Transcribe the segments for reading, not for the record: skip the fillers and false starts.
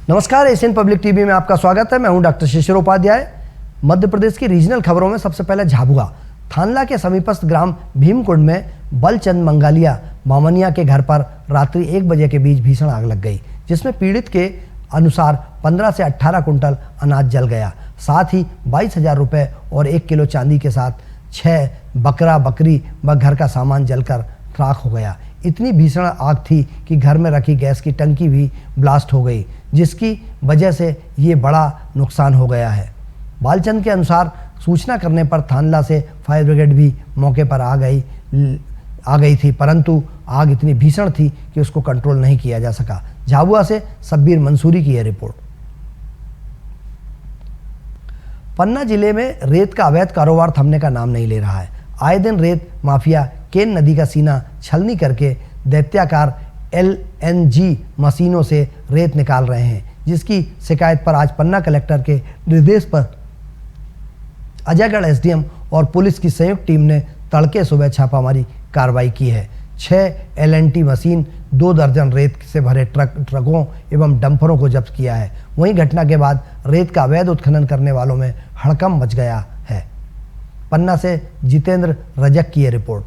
नमस्कार, Asian public TV में आपका स्वागत है। मैं हूं डॉक्टर शिशिर उपाध्याय। मध्य प्रदेश की रीजनल खबरों में सबसे पहले झाबुआ थानला के समीपस्थ ग्राम भीमकुंड में बलचंद मंगालिया मामनिया के घर पर रात्रि 1 बजे के बीच भीषण आग लग गई, जिसमें पीड़ित के अनुसार 15 से 18 कुंटल अनाज जल गया। साथ ही 22,000 रुपये और 1 किलो चांदी के साथ 6 बकरा बकरी व घर का सामान जलकर राख हो गया। इतनी भीषण आग थी कि घर में रखी गैस की टंकी भी ब्लास्ट हो गई, जिसकी वजह से ये बड़ा नुकसान हो गया है। बालचंद के अनुसार सूचना करने पर थानला से फायर ब्रिगेड भी मौके पर आ गई थी, परंतु आग इतनी भीषण थी कि उसको कंट्रोल नहीं किया जा सका। झाबुआ से सब्बीर मंसूरी की यह रिपोर्ट। पन्ना जिले में रेत का अवैध कारोबार थमने का नाम नहीं ले रहा है। आए दिन रेत माफिया केन नदी का सीना छलनी करके दैत्याकार LNG मशीनों से रेत निकाल रहे हैं, जिसकी शिकायत पर आज पन्ना कलेक्टर के निर्देश पर अजयगढ़ SDM और पुलिस की संयुक्त टीम ने तड़के सुबह छापामारी कार्रवाई की है। 6 LNT मशीन, 2 दर्जन रेत से भरे ट्रकों एवं डंपरों को जब्त किया है। वहीं घटना के बाद रेत का अवैध उत्खनन करने वालों में हड़कंप मच गया है। पन्ना से जितेंद्र रजक की यह रिपोर्ट।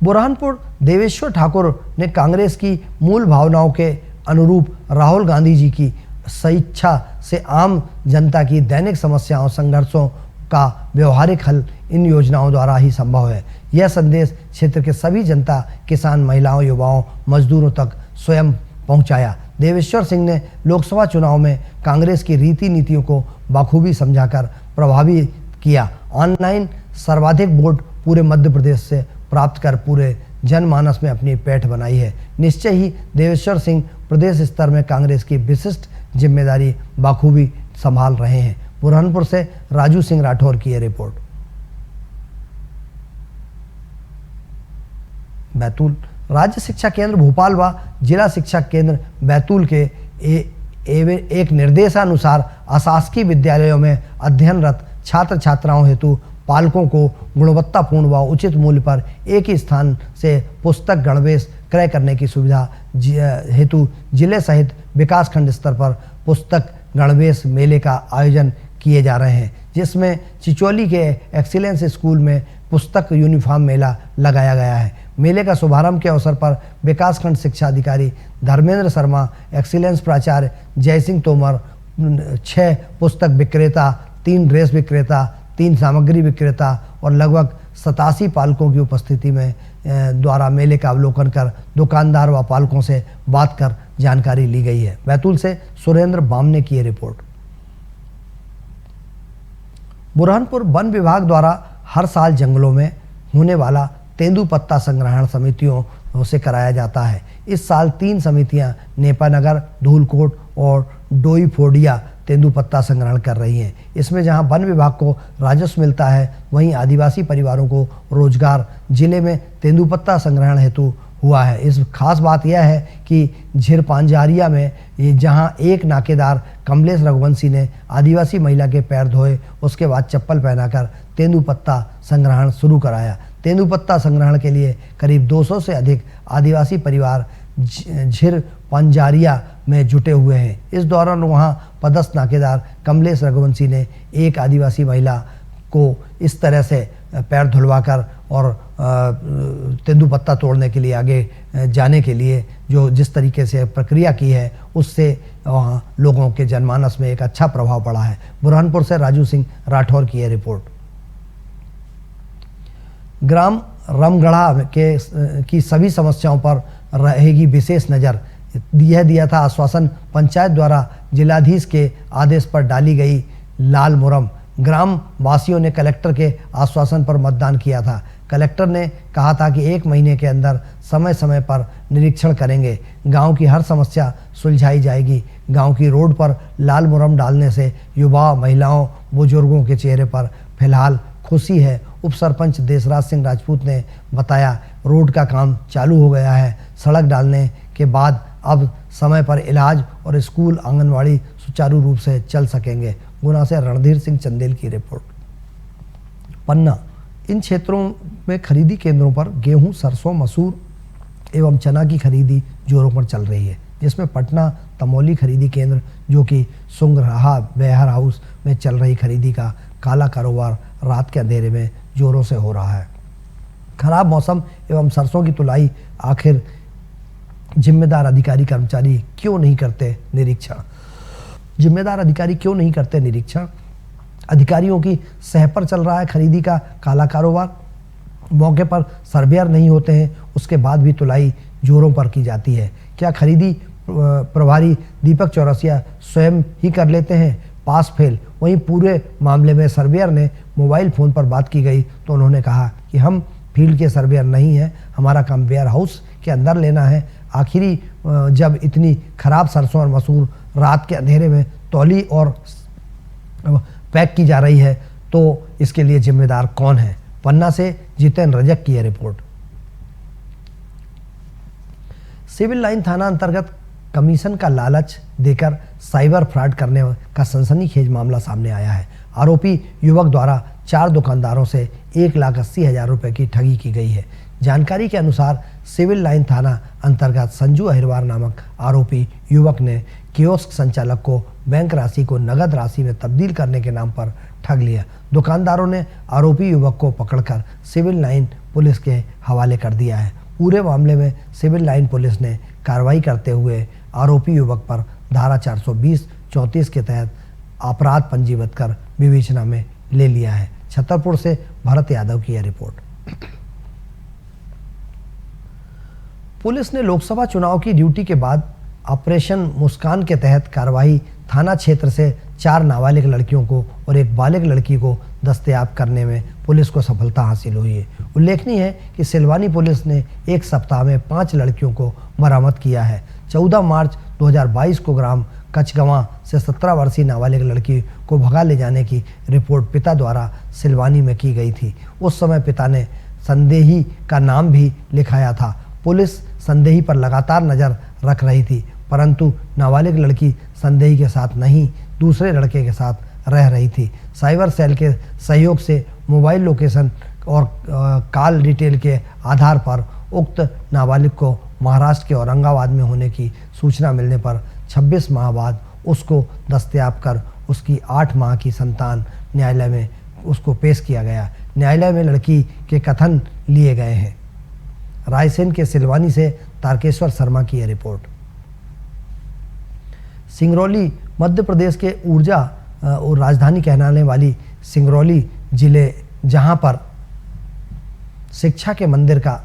बुरहानपुर देवेश्वर ठाकुर ने कांग्रेस की मूल भावनाओं के अनुरूप राहुल गांधी जी की स्वेच्छा से आम जनता की दैनिक समस्याओं संघर्षों का व्यवहारिक हल इन योजनाओं द्वारा ही संभव है। यह संदेश क्षेत्र के सभी जनता, किसान, महिलाओं, युवाओं, मजदूरों तक स्वयं पहुंचाया। देवेश्वर सिंह ने लोकसभा चुनाव में कांग्रेस की रीति नीतियों को बखूबी समझाकर प्रभावित किया। ऑनलाइन सर्वाधिक वोट पूरे मध्य प्रदेश से प्राप्त कर पूरे जनमानस में अपनी पैठ बनाई है। निश्चय ही देवेश्वर सिंह प्रदेश स्तर में कांग्रेस की विशिष्ट जिम्मेदारी बखूबी संभाल रहे हैं। बुरहानपुर से राजू सिंह राठौर की यह रिपोर्ट। बैतूल राज्य शिक्षा केंद्र भोपाल व जिला शिक्षा केंद्र बैतूल के एक निर्देशानुसार अशासकीय विद्यालयों में अध्ययनरत छात्र छात्राओं हेतु पालकों को गुणवत्तापूर्ण व उचित मूल्य पर एक ही स्थान से पुस्तक गणवेश क्रय करने की सुविधा हेतु जिले सहित विकासखंड स्तर पर पुस्तक गणवेश मेले का आयोजन किए जा रहे हैं, जिसमें चिचौली के एक्सीलेंस स्कूल में पुस्तक यूनिफॉर्म मेला लगाया गया है। मेले का शुभारंभ के अवसर पर विकासखंड शिक्षा अधिकारी धर्मेंद्र शर्मा, एक्सीलेंस प्राचार्य जयसिंह तोमर, 6 पुस्तक विक्रेता, 3 ड्रेस विक्रेता, 3 सामग्री विक्रेता और लगभग 87 पालकों की उपस्थिति में द्वारा मेले का अवलोकन कर दुकानदार व पालकों से बात कर जानकारी ली गई है। बैतूल से सुरेंद्र बामने की ये रिपोर्ट। बुरहानपुर वन विभाग द्वारा हर साल जंगलों में होने वाला तेंदुपत्ता संग्रहण समितियों से कराया जाता है। इस साल 3 समितियां नेपानगर, धूलकोट और डोईफोडिया तेंदुपत्ता संग्रहण कर रही हैं। इसमें जहां वन विभाग को राजस्व मिलता है, वहीं आदिवासी परिवारों को रोजगार जिले में तेंदुपत्ता संग्रहण हेतु हुआ है। इस खास बात यह है कि झिरपांजारिया में जहां एक नाकेदार कमलेश रघुवंशी ने आदिवासी महिला के पैर धोए, उसके बाद चप्पल पहनाकर तेंदुपत्ता संग्रहण शुरू कराया। तेंदुपत्ता संग्रहण के लिए करीब 200 से अधिक आदिवासी परिवार झिरपांजारिया में जुटे हुए हैं। इस दौरान वहां पदस्थ नाकेदार कमलेश रघुवंशी ने एक आदिवासी महिला को इस तरह से पैर धुलवाकर और तेंदुपत्ता तोड़ने के लिए आगे जाने के लिए जिस तरीके से प्रक्रिया की है, उससे वहाँ लोगों के जनमानस में एक अच्छा प्रभाव पड़ा है। बुरहानपुर से राजू सिंह राठौर की यह रिपोर्ट। ग्राम रमगढ़ा की सभी समस्याओं पर रहेगी विशेष नज़र, यह दिया था आश्वासन। पंचायत द्वारा जिलाधीश के आदेश पर डाली गई लाल मुहर। ग्राम वासियों ने कलेक्टर के आश्वासन पर मतदान किया था। कलेक्टर ने कहा था कि 1 महीने के अंदर समय समय पर निरीक्षण करेंगे, गांव की हर समस्या सुलझाई जाएगी। गांव की रोड पर लाल मुहर डालने से युवा, महिलाओं, बुजुर्गों के चेहरे पर फिलहाल खुशी है। उप सरपंच देशराज सिंह राजपूत ने बताया, रोड का काम चालू हो गया है। सड़क डालने के बाद अब समय पर इलाज और स्कूल, आंगनवाड़ी सुचारू रूप से चल सकेंगे। गुना से रणधीर सिंह चंदेल की रिपोर्ट। पन्ना इन क्षेत्रों में खरीदी केंद्रों पर गेहूं, सरसों, मसूर, एवं चना की खरीदी जोरों पर चल रही है, जिसमें पटना तमौली खरीदी केंद्र जो कि सुंगरहा वेयर हाउस में चल रही खरीदी का काला कारोबार रात के अंधेरे में जोरों से हो रहा है। खराब मौसम एवं सरसों की तुलाई आखिर जिम्मेदार अधिकारी कर्मचारी क्यों नहीं करते निरीक्षण? जिम्मेदार अधिकारी क्यों नहीं करते निरीक्षण? अधिकारियों की सह पर चल रहा है खरीदी का काला कारोबार। मौके पर सर्वेयर नहीं होते हैं, उसके बाद भी तुलाई जोरों पर की जाती है। क्या खरीदी प्रभारी दीपक चौरसिया स्वयं ही कर लेते हैं? Pass fail. वहीं पूरे मामले में सर्वेयर ने मोबाइल फ़ोन पर बात की गई तो उन्होंने कहा कि हम फील्ड के सर्वेयर नहीं हैं, हमारा काम वेयर हाउस के अंदर लेना है। आखिरी जब इतनी खराब सरसों और मसूर रात के अंधेरे में तौली और पैक की जा रही है तो इसके लिए जिम्मेदार कौन है? पन्ना से जितेंद्र रजक की यह रिपोर्ट। सिविल लाइन थाना अंतर्गत कमीशन का लालच देकर साइबर फ्रॉड करने का सनसनीखेज मामला सामने आया है। आरोपी युवक द्वारा 4 दुकानदारों से 1,80,000 रुपए की ठगी की गई है। जानकारी के अनुसार सिविल लाइन थाना अंतर्गत संजू अहिरवार नामक आरोपी युवक ने कियोस्क संचालक को बैंक राशि को नगद राशि में तब्दील करने के नाम पर ठग लिया। दुकानदारों ने आरोपी युवक को पकड़कर सिविल लाइन पुलिस के हवाले कर दिया है। पूरे मामले में सिविल लाइन पुलिस ने कार्रवाई करते हुए आरोपी युवक पर धारा 420-34 के तहत अपराध पंजीबद्ध कर विवेचना में ले लिया है। छतरपुर से भरत यादव की यह रिपोर्ट। पुलिस ने लोकसभा चुनाव की ड्यूटी के बाद ऑपरेशन मुस्कान के तहत कार्रवाई थाना क्षेत्र से 4 नाबालिग लड़कियों को और एक बालिग लड़की को दस्तयाब करने में पुलिस को सफलता हासिल हुई है। उल्लेखनीय है कि सिलवानी पुलिस ने एक सप्ताह में 5 लड़कियों को बरामद किया है। 14 मार्च 2022 को ग्राम कचगवां से 17 वर्षीय नाबालिग लड़की को भगा ले जाने की रिपोर्ट पिता द्वारा सिलवानी में की गई थी। उस समय पिता ने संदेही का नाम भी लिखाया था। पुलिस संदेही पर लगातार नज़र रख रही थी, परंतु नाबालिग लड़की संदेही के साथ नहीं, दूसरे लड़के के साथ रह रही थी। साइबर सेल के सहयोग से मोबाइल लोकेशन और कॉल डिटेल के आधार पर उक्त नाबालिग को महाराष्ट्र के औरंगाबाद में होने की सूचना मिलने पर 26 माह बाद उसको दस्तयाब कर उसकी 8 माह की संतान न्यायालय में उसको पेश किया गया। न्यायालय में लड़की के कथन लिए गए हैं। रायसेन के सिलवानी से तारकेश्वर शर्मा की यह रिपोर्ट। सिंगरौली मध्य प्रदेश के ऊर्जा और राजधानी कहलाने वाली सिंगरौली जिले, जहां पर शिक्षा के मंदिर का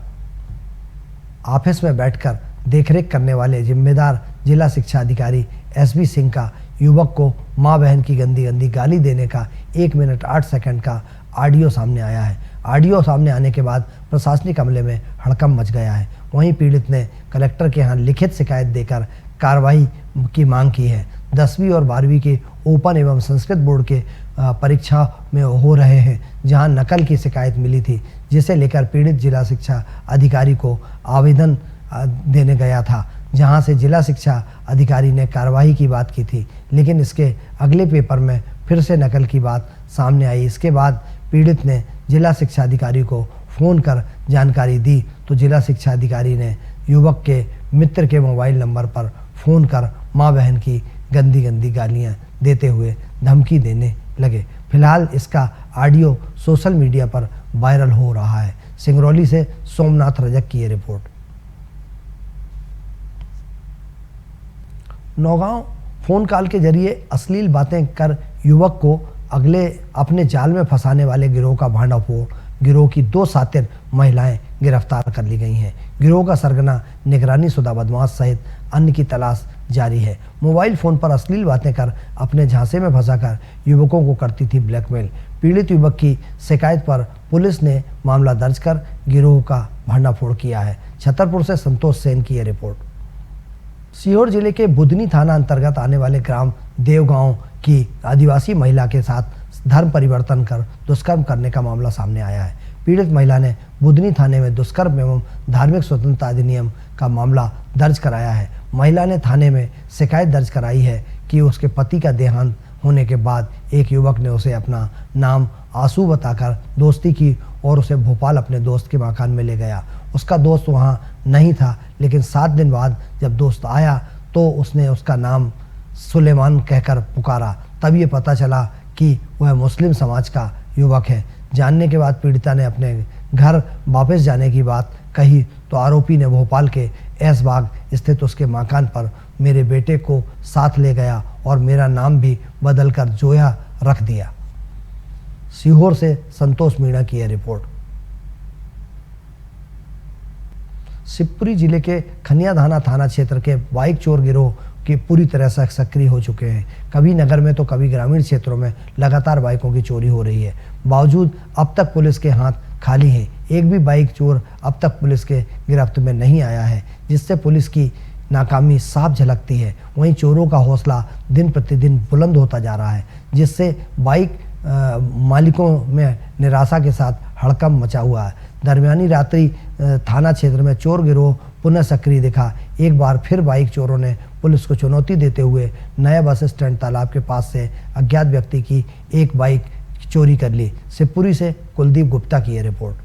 ऑफिस में बैठकर देखरेख करने वाले जिम्मेदार जिला शिक्षा अधिकारी एसबी सिंह का युवक को मां बहन की गंदी गंदी गाली देने का 1 मिनट 8 सेकंड का ऑडियो सामने आया है। ऑडियो सामने आने के बाद प्रशासनिक अमले में हड़कंप मच गया है। वहीं पीड़ित ने कलेक्टर के यहाँ लिखित शिकायत देकर कार्रवाई की मांग की है। 10वीं और 12वीं के ओपन एवं संस्कृत बोर्ड के परीक्षा में हो रहे हैं, जहां नकल की शिकायत मिली थी, जिसे लेकर पीड़ित जिला शिक्षा अधिकारी को आवेदन देने गया था, जहां से जिला शिक्षा अधिकारी ने कार्रवाई की बात की थी, लेकिन इसके अगले पेपर में फिर से नकल की बात सामने आई। इसके बाद पीड़ित ने जिला शिक्षा अधिकारी को फ़ोन कर जानकारी दी तो जिला शिक्षा अधिकारी ने युवक के मित्र के मोबाइल नंबर पर फ़ोन कर मां बहन की गंदी गंदी गालियां देते हुए धमकी देने लगे। फिलहाल इसका ऑडियो सोशल मीडिया पर वायरल हो रहा है। सिंगरौली से सोमनाथ रजक की ये रिपोर्ट। नौगांव फ़ोन कॉल के जरिए अश्लील बातें कर युवक को अगले अपने जाल में फंसाने वाले गिरोह का भांडाफोड़। गिरोह की 2 शातिर महिलाएं गिरफ्तार कर ली गई हैं। गिरोह का सरगना निगरानी शुदा बदमाश सहित अन्य की तलाश जारी है। मोबाइल फ़ोन पर अश्लील बातें कर अपने झांसे में फंसाकर युवकों को करती थी ब्लैकमेल। पीड़ित युवक की शिकायत पर पुलिस ने मामला दर्ज कर गिरोह का भांडाफोड़ किया है। छतरपुर से संतोष सेन की यह रिपोर्ट। सीहोर जिले के बुधनी थाना अंतर्गत आने वाले ग्राम देवगांव की आदिवासी महिला के साथ धर्म परिवर्तन कर दुष्कर्म करने का मामला सामने आया है। पीड़ित महिला ने बुधनी थाने में दुष्कर्म एवं धार्मिक स्वतंत्रता अधिनियम का मामला दर्ज कराया है। महिला ने थाने में शिकायत दर्ज कराई है कि उसके पति का देहांत होने के बाद एक युवक ने उसे अपना नाम आंसू बताकर दोस्ती की और उसे भोपाल अपने दोस्त के मकान में ले गया। उसका दोस्त वहाँ नहीं था, लेकिन 7 दिन बाद जब दोस्त आया तो उसने उसका नाम सुलेमान कहकर पुकारा। तब ये पता चला कि वह मुस्लिम समाज का युवक है। जानने के बाद पीड़िता ने अपने घर वापस जाने की बात कही तो आरोपी ने भोपाल के ऐशबाग स्थित उसके मकान पर मेरे बेटे को साथ ले गया और मेरा नाम भी बदलकर जोया रख दिया। सीहोर से संतोष मीणा की यह रिपोर्ट। शिवपुरी जिले के खनियाधाना थाना क्षेत्र के बाइक चोर गिरोह के पूरी तरह से सक्रिय हो चुके हैं। कभी नगर में तो कभी ग्रामीण क्षेत्रों में लगातार बाइकों की चोरी हो रही है। बावजूद अब तक पुलिस के हाथ खाली हैं। एक भी बाइक चोर अब तक पुलिस के गिरफ्त में नहीं आया है, जिससे पुलिस की नाकामी साफ झलकती है। वहीं चोरों का हौसला दिन प्रतिदिन बुलंद होता जा रहा है, जिससे बाइक मालिकों में निराशा के साथ हड़कंप मचा हुआ है। दरमियानी रात्रि थाना क्षेत्र में चोर गिरोह पुनः सक्रिय दिखा। एक बार फिर बाइक चोरों ने पुलिस को चुनौती देते हुए नया बस स्टैंड तालाब के पास से अज्ञात व्यक्ति की एक बाइक चोरी कर ली। शिवपुरी से कुलदीप गुप्ता की यह रिपोर्ट।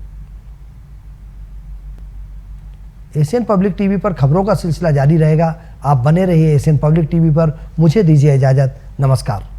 एशियन पब्लिक टीवी पर खबरों का सिलसिला जारी रहेगा। आप बने रहिए एशियन पब्लिक टीवी पर। मुझे दीजिए इजाजत। नमस्कार।